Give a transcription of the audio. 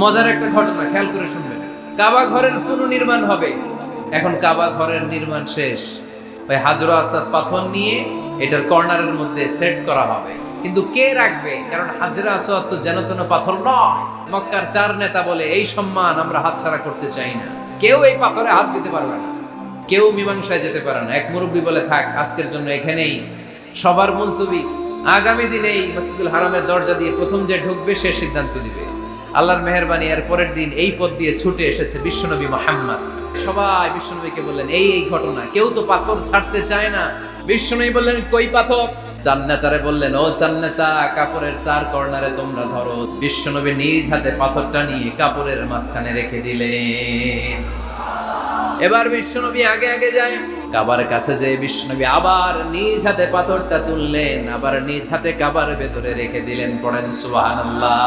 মজার একটা ঘটনা, খেয়াল করে শুনবেন। কাবা ঘরের পুনর্নির্মাণ হবে। এখন কাবা ঘরের নির্মাণ শেষ, ওই হাজর আসাদ পাথর নিয়ে এটার কর্নারের মধ্যে সেট করা হবে। কিন্তু কে রাখবে? কারণ হাজর আসাদ তো যেন তেন পাথর নয়। মক্কার 4 নেতা বলে এই সম্মান আমরা হাতছাড়া করতে চাই না, কেউ এই পাথরে হাত দিতে পারবে না, কেউ মীমাংসায় যেতে পারে না। এক মুরব্বী বলে, থাক আজকের জন্য এখানেই, সবার মুলতবি, আগামী দিনেই মসজিদুল হারামের দরজা দিয়ে প্রথম যে ঢুকবে সে সিদ্ধান্ত দিবে। আল্লাহর মেহেরবানি, এর পরের দিন এই পথ দিয়ে ছুটে এসেছে বিশ্বনবী মুহাম্মদ। সবাই বিশ্বনবীকে বললেন, এই ঘটনা, কেউ তো পাথর ছাড়তে চায় না। বিশ্বনবী বললেন, কই পাথর? জান্নাতারে বললেন, ও জান্নাতা, কাপড়ের 4 কর্নারে তোমরা ধরো। বিশ্বনবী নিজ হাতে পাথরটা নিয়ে কাপড়ের মাঝখানে রেখে দিলেন। এবার বিশ্বনবী আগে আগে যায়, কাবার কাছে যে বিশ্বনবী আবার নিজ হাতে পাথরটা তুললেন, আবার নিজ হাতে কাবার ভেতরে রেখে দিলেন। পড়েন সুবহানাল্লাহ।